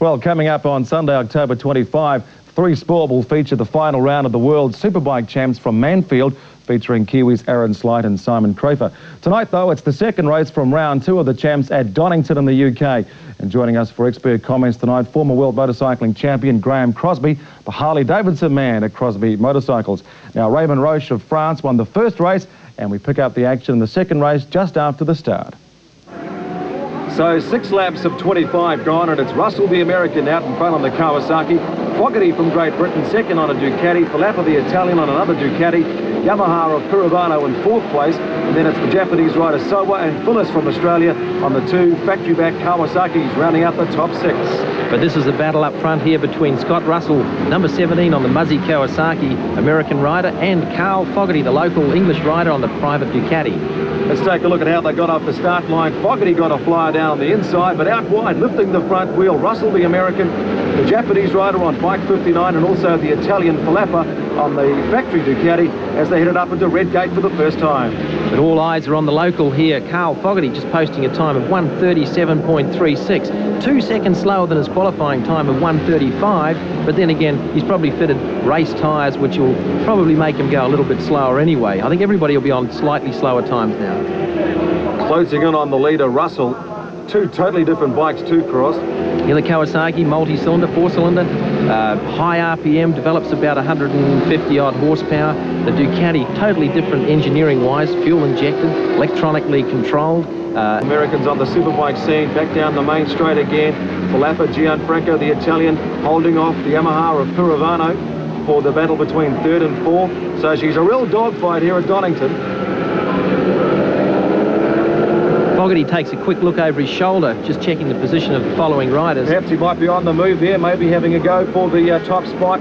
Well, coming up on Sunday, October 25, 3 Sport will feature the final round of the World Superbike Champs from Mansfield, featuring Kiwis Aaron Slight and Simon Crafer. Tonight, though, it's the second race from round 2 of the Champs at Donington in the UK. And joining us for expert comments tonight, former world motorcycling champion Graham Crosby, the Harley-Davidson man at Crosby Motorcycles. Now, Raymond Roche of France won the first race, and we pick up the action in the second race just after the start. So 6 laps of 25 gone, and it's Russell the American out in front on the Kawasaki. Fogarty from Great Britain second on a Ducati. Filappa the Italian on another Ducati. Yamaha of Pirovano in 4th place. And then it's the Japanese rider Sowa and Phyllis from Australia on the 2 factory-back Kawasaki's rounding out the top 6. But this is a battle up front here between Scott Russell, number 17 on the Muzzy Kawasaki, American rider, and Carl Fogarty, the local English rider on the private Ducati. Let's take a look at how they got off the start line. Fogarty got a flyer down the inside, but out wide, lifting the front wheel, Russell the American, the Japanese rider on bike 59, and also the Italian Filappa on the factory Ducati as they headed up into Red Gate for the first time. But all eyes are on the local here. Carl Fogarty just posting a time of 1:37.36, 2 seconds slower than his qualifying time of 1:35, but then again, he's probably fitted race tyres, which will probably make him go a little bit slower anyway. I think everybody will be on slightly slower times now. Closing in on the leader, Russell. 2 totally different bikes to cross. Here the Kawasaki, multi-cylinder, 4-cylinder, high RPM, develops about 150 odd horsepower. The Ducati, totally different engineering-wise, fuel injected, electronically controlled. Americans on the superbike scene, back down the main straight again. Filappa, Gianfranco, the Italian, holding off the Yamaha of Pirovano for the battle between 3rd and 4th. So she's a real dogfight here at Donington. Fogarty takes a quick look over his shoulder, just checking the position of the following riders. Perhaps he might be on the move there, maybe having a go for the top spot.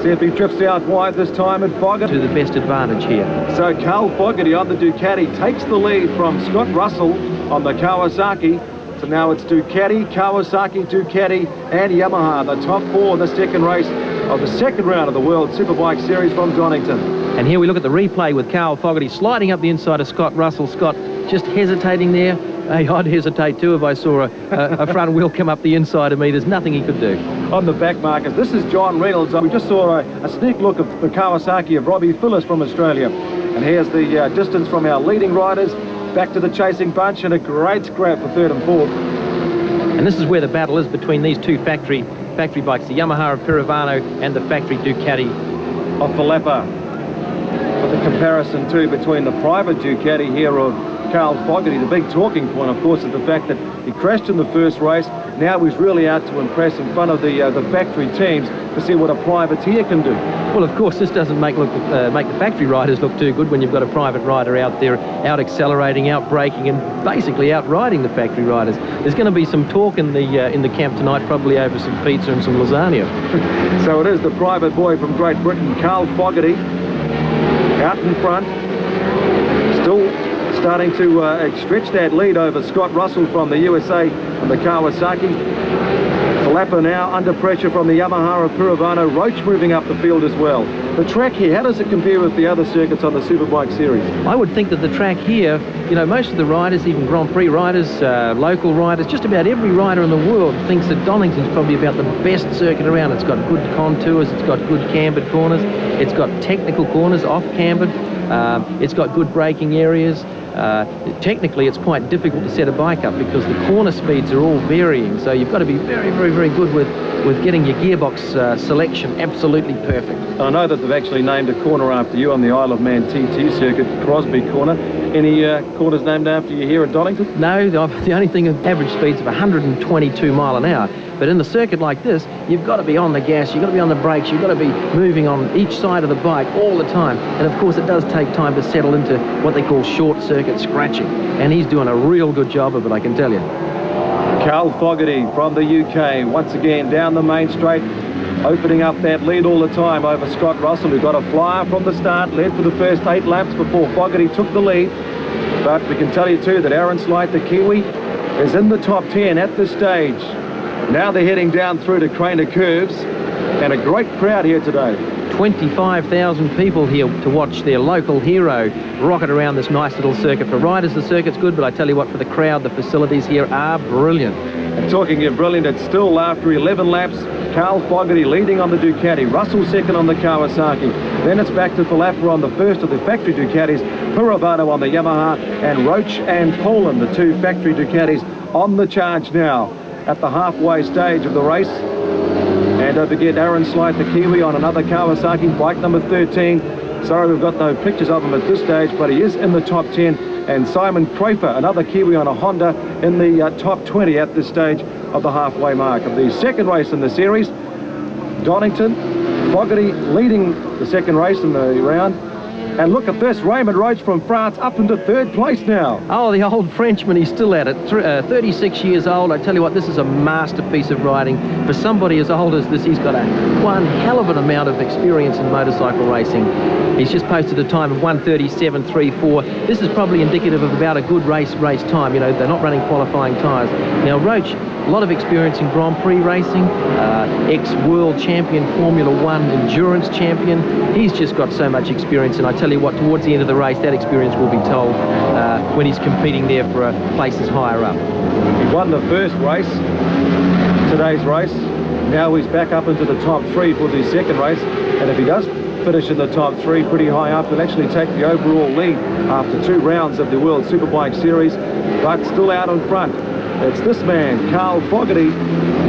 See if he drifts out wide this time at Fogarty. To the best advantage here. So Carl Fogarty on the Ducati takes the lead from Scott Russell on the Kawasaki. So now it's Ducati, Kawasaki, Ducati and Yamaha, the top 4 in the second race of the second round of the World Superbike Series from Donington. And here we look at the replay with Carl Fogarty sliding up the inside of Scott Russell. Scott just hesitating there. Hey, I'd hesitate too if I saw a front wheel come up the inside of me. There's nothing he could do. On the back markers, this is John Reynolds. We just saw a sneak look of the Kawasaki of Robbie Phyllis from Australia. And here's the distance from our leading riders back to the chasing bunch, and a great scrap for 3rd and 4th. And this is where the battle is between these 2 factory bikes, the Yamaha of Pirovano and the factory Ducati of Filappa. But the comparison too between the private Ducati here of Carl Fogarty, the big talking point, of course, is the fact that he crashed in the first race. Now he's really out to impress in front of the factory teams to see what a privateer can do. Well, of course, this doesn't make the factory riders look too good when you've got a private rider out there, out accelerating, out braking, and basically out riding the factory riders. There's going to be some talk in the camp tonight, probably over some pizza and some lasagna. So it is the private boy from Great Britain, Carl Fogarty, out in front, still starting to stretch that lead over Scott Russell from the USA and the Kawasaki. Filappa now under pressure from the Yamaha of Pirovano. Roach moving up the field as well. The track here, how does it compare with the other circuits on the Superbike Series? I would think that the track here, you know, most of the riders, even Grand Prix riders, local riders, just about every rider in the world thinks that Donington's probably about the best circuit around. It's got good contours, it's got good cambered corners, it's got technical corners, off-cambered, it's got good braking areas. Technically, it's quite difficult to set a bike up because the corner speeds are all varying. So you've got to be very, very, very good with getting your gearbox selection absolutely perfect. I know that they've actually named a corner after you on the Isle of Man TT circuit, Crosby Corner. Any corners named after you here at Donington? No, the only thing is average speeds of 122 mile an hour. But in the circuit like this, you've got to be on the gas, you've got to be on the brakes, you've got to be moving on each side of the bike all the time. And of course, it does take time to settle into what they call short circuit scratching. And he's doing a real good job of it, I can tell you. Carl Fogarty from the UK, once again down the main straight, opening up that lead all the time over Scott Russell, who got a flyer from the start, led for the first 8 laps before Fogarty took the lead. But we can tell you too that Aaron Slight, the Kiwi, is in the top 10 at this stage. Now they're heading down through to Craner Curves, and a great crowd here today. 25,000 people here to watch their local hero rocket around this nice little circuit. For riders, the circuit's good, but I tell you what, for the crowd, the facilities here are brilliant. And talking of brilliant, it's still after 11 laps. Carl Fogarty leading on the Ducati, Russell second on the Kawasaki. Then it's back to Falappa on the first of the factory Ducatis, Pirovano on the Yamaha, and Roach and Poland, the two factory Ducatis, on the charge now at the halfway stage of the race. And don't forget Aaron Slight, the Kiwi, on another Kawasaki, bike number 13. Sorry, we've got no pictures of him at this stage, but he is in the top 10. And Simon Crowther, another Kiwi on a Honda, in the top 20 at this stage of the halfway mark of the second race in the series. Donington, Fogarty leading the second race in the round. And look at this, Raymond Roach from France up into third place now. Oh, the old Frenchman, he's still at it. 36 years old. I tell you what, this is a masterpiece of riding. For somebody as old as this, he's got one hell of an amount of experience in motorcycle racing. He's just posted a time of 1:37.34. This is probably indicative of about a good race time. You know, they're not running qualifying tyres. Now, Roach, a lot of experience in Grand Prix racing, ex-world champion, Formula One endurance champion. He's just got so much experience, and I tell you what, towards the end of the race, that experience will be told when he's competing there for places higher up. He won the first race, today's race. Now he's back up into the top 3 for the second race, and if he does finish in the top 3 pretty high up, he'll actually take the overall lead after 2 rounds of the World Superbike Series, but still out in front. It's this man, Carl Fogarty,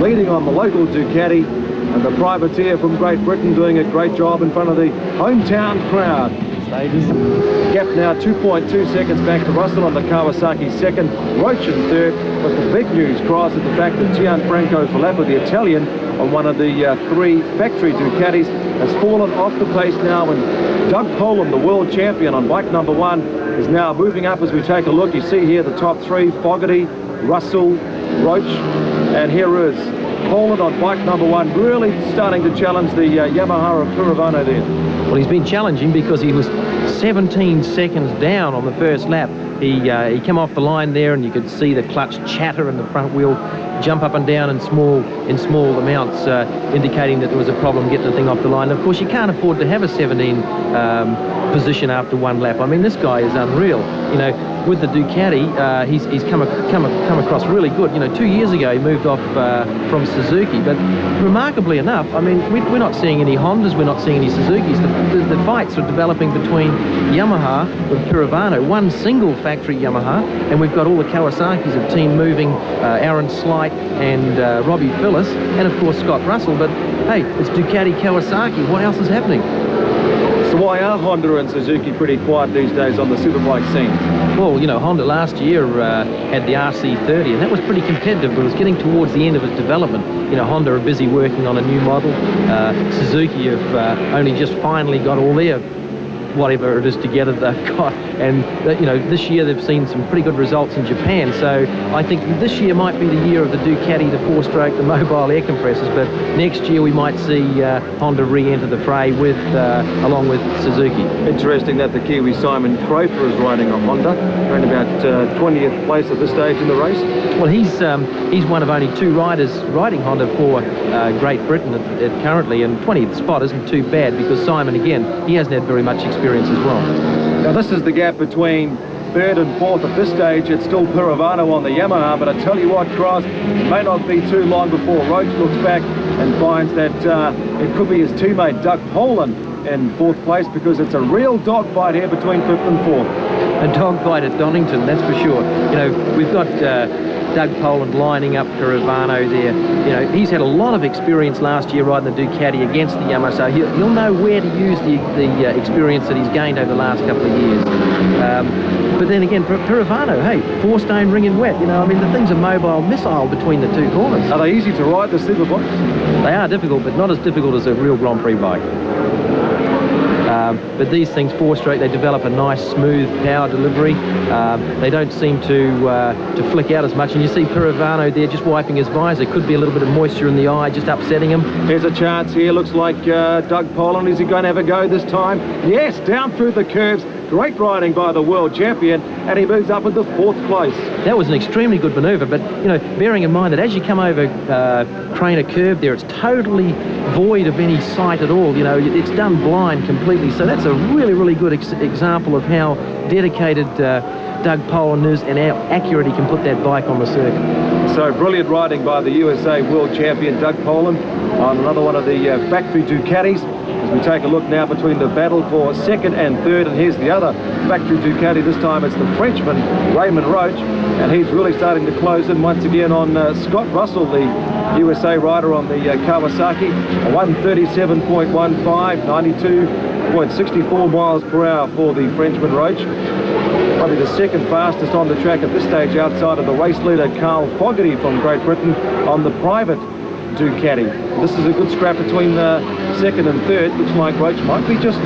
leading on the local Ducati, and the privateer from Great Britain doing a great job in front of the hometown crowd. Gap now 2.2 seconds back to Russell on the Kawasaki second, Roach in third, but the big news cries at the fact that Gianfranco Falappa, the Italian, on one of the 3 factory Ducatis, has fallen off the pace now, and Doug Poland, the world champion on bike number 1, is now moving up as we take a look. You see here the top 3, Fogarty, Russell, Roach, and here is Poland on bike number 1, really starting to challenge the Yamaha of Pirovano there. Well, he's been challenging because he was 17 seconds down on the first lap. He came off the line there, and you could see the clutch chatter and the front wheel jump up and down in small amounts, indicating that there was a problem getting the thing off the line. Of course, you can't afford to have a 17 position after 1 lap. I mean, this guy is unreal. You know, with the Ducati, he's come across really good. You know, 2 years ago he moved off from Suzuki, but remarkably enough, I mean, we're not seeing any Hondas, we're not seeing any Suzukis. The fights are developing between Yamaha with Pirovano, one single factory Yamaha, and we've got all the Kawasaki's of Team Moving, Aaron Slight and Robbie Phillips, and of course Scott Russell. But hey, it's Ducati Kawasaki. What else is happening? So why are Honda and Suzuki pretty quiet these days on the superbike scene? Well, you know, Honda last year had the RC30, and that was pretty competitive, but it was getting towards the end of its development. You know, Honda are busy working on a new model. Suzuki have only just finally got all their whatever it is together they've got, and you know, this year they've seen some pretty good results in Japan, so I think this year might be the year of the Ducati, the 4-stroke, the mobile air compressors, but next year we might see Honda re-enter the fray with along with Suzuki. Interesting that the Kiwi Simon Crowther is riding a Honda, around about 20th place at this stage in the race. Well, he's one of only 2 riders riding Honda for Great Britain currently, and 20th spot isn't too bad because Simon, again, he hasn't had very much experience as well. Now this is the gap between 3rd and 4th at this stage. It's still Pirovano on the Yamaha, but I tell you what, Cross, it may not be too long before Roach looks back and finds that it could be his teammate Doug Poland in 4th place, because it's a real dogfight here between 5th and 4th. A dogfight at Donington, that's for sure. You know, we've got Doug Poland lining up Pirovano there. You know, he's had a lot of experience last year riding the Ducati against the Yamaha, so he'll know where to use the experience that he's gained over the last couple of years. But then again, Pirovano, hey, 4-stone ringing wet. You know, I mean, the thing's a mobile missile between the 2 corners. Are they easy to ride, the superbikes? They are difficult, but not as difficult as a real Grand Prix bike. But these things, 4-stroke, they develop a nice smooth power delivery. They don't seem to flick out as much, and you see Pirovano there just wiping his visor. Could be a little bit of moisture in the eye, just upsetting him. Here's a chance here. Looks like Doug Poland, is he going to have a go this time? Yes, down through the curves. Great riding by the world champion, and he moves up into 4th place. That was an extremely good manoeuvre, but, you know, bearing in mind that as you come over Craner Curve there, it's totally void of any sight at all. You know, it's done blind completely. So that's a really, really good example of how dedicated Doug Poland is and how accurate he can put that bike on the circuit. So brilliant riding by the USA world champion Doug Poland on another one of the factory Ducatis. As we take a look now between the battle for 2nd and 3rd, and here's the other factory Ducati. This time it's the Frenchman Raymond Roach, and he's really starting to close in once again on Scott Russell, the USA rider on the Kawasaki. A 137.15, 92.64 miles per hour for the Frenchman Roach. Probably the 2nd fastest on the track at this stage outside of the race leader Carl Fogarty from Great Britain on the private Ducati. This is a good scrap between 2nd and 3rd. Looks like Roach might be just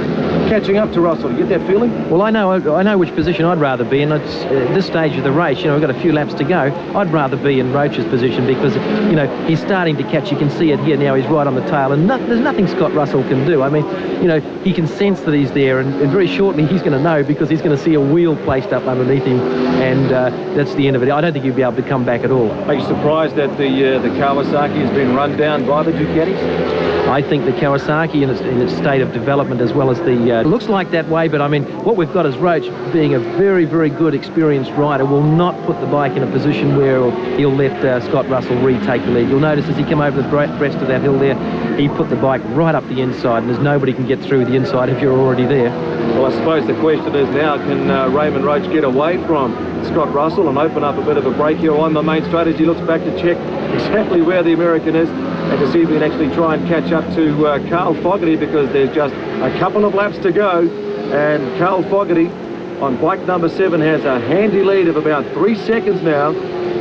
catching up to Russell. You get that feeling? Well, I know which position I'd rather be in. It's at this stage of the race, you know, we've got a few laps to go. I'd rather be in Roach's position because, you know, he's starting to catch. You can see it here now. He's right on the tail, and there's nothing Scott Russell can do. I mean, you know, he can sense that he's there, and very shortly he's going to know because he's going to see a wheel placed up underneath him, and that's the end of it. I don't think he'll be able to come back at all. Are you surprised that the Kawasaki has been run down by the Ducatis? I think the Kawasaki in its state of development, as well as the looks like that way, but I mean, what we've got is Roach, being a very, very good experienced rider, will not put the bike in a position where he'll let Scott Russell retake the lead. You'll notice as he came over the crest of that hill there, he put the bike right up the inside, and there's nobody can get through the inside if you're already there. Well, I suppose the question is now, can Raymond Roach get away from Scott Russell and open up a bit of a break here on the main straight as he looks back to check exactly where the American is, and to see if he can actually try and catch up to Carl Fogarty, because there's just a couple of laps to go, and Carl Fogarty on bike number 7 has a handy lead of about 3 seconds now.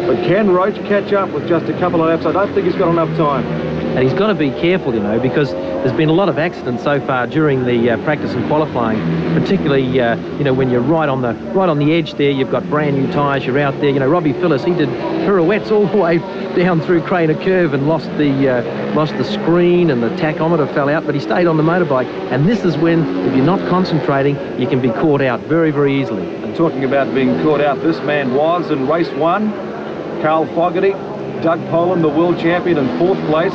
But can Roach catch up with just a couple of laps? I don't think he's got enough time. And he's got to be careful, you know, because there's been a lot of accidents so far during the practice and qualifying, particularly, you know, when you're right on the edge there. You've got brand new tyres, you're out there. You know, Robbie Phillips, he did pirouettes all the way down through Craner Curve and lost the screen, and the tachometer fell out, but he stayed on the motorbike. And this is when, if you're not concentrating, you can be caught out very, very easily. And talking about being caught out, this man was in race 1, Carl Fogarty. Doug Poland, the world champion, in 4th place.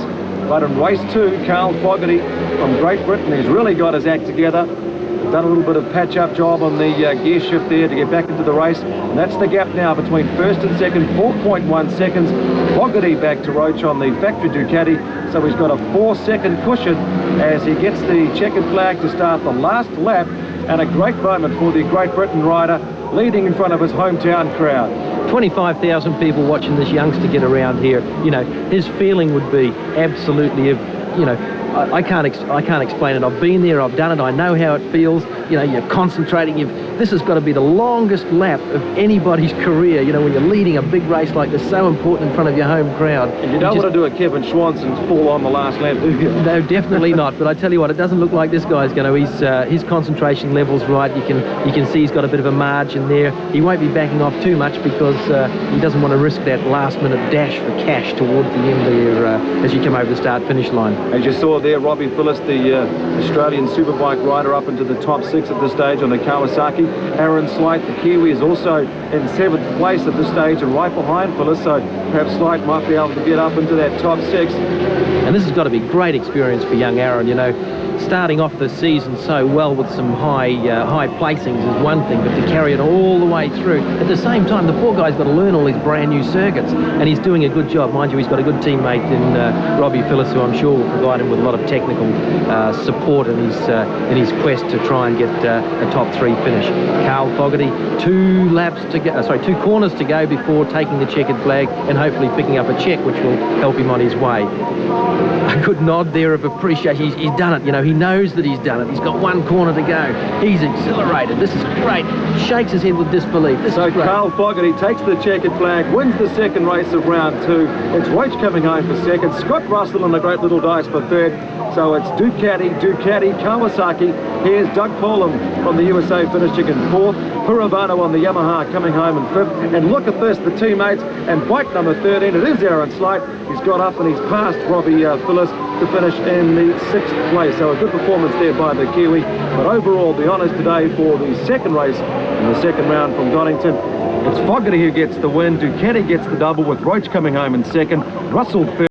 But in race 2, Carl Fogarty from Great Britain, he's really got his act together. Done a little bit of patch-up job on the gear shift there to get back into the race. And that's the gap now between 1st and 2nd, 4.1 seconds. Fogarty back to Roach on the factory Ducati. So he's got a 4-second cushion as he gets the checkered flag to start the last lap. And a great moment for the Great Britain rider, leading in front of his hometown crowd. 25,000 people watching this youngster get around here. You know, his feeling would be absolutely, you know, I can't explain it. I've been there, I've done it, I know how it feels. You know, you're concentrating. This has got to be the longest lap of anybody's career. You know, when you're leading a big race like this, so important in front of your home crowd. And you don't want to do a Kevin Schwanson's fall on the last lap, do you? No, definitely not. But I tell you what, it doesn't look like this guy's going to. His concentration level's right. You can see he's got a bit of a margin there. He won't be backing off too much because he doesn't want to risk that last-minute dash for cash towards the end there as you come over the start-finish line. As you saw there, Robbie Phillips, the Australian superbike rider, up into the top 6 at this stage on the Kawasaki. Aaron Slight, the Kiwi, is also in 7th place at this stage and right behind Phillips, so perhaps Slight might be able to get up into that top 6. And this has got to be great experience for young Aaron. You know, starting off the season so well with some high placings is one thing, but to carry it all the way through. At the same time, the poor guy's got to learn all these brand new circuits, and he's doing a good job. Mind you, he's got a good teammate in Robbie Phillips, who I'm sure will provide him with a lot of technical support in his quest to try and get a top 3 finish. Carl Fogarty, 2 corners to go before taking the checkered flag and hopefully picking up a check, which will help him on his way. A good nod there of appreciation. He's done it. You know, he knows that he's done it. He's got 1 corner to go. He's exhilarated. This is great. Shakes his head with disbelief. So Carl Fogarty takes the checkered flag, wins the 2nd race of round 2. It's Roach coming home for 2nd. Scott Russell and a great little dice for 3rd. So it's Ducati, Kawasaki. Here's Doug Poland from the USA finishing in 4th. Puravano on the Yamaha coming home in 5th. And look at this, the teammates, and bike number 13, it is Aaron Slight. He's got up and he's passed Robbie Phillips to finish in the 6th place. So a good performance there by the Kiwi. But overall, the honours today for the second race in the second round from Donington. It's Fogarty who gets the win. Ducati gets the double with Roach coming home in 2nd. Russell 3rd.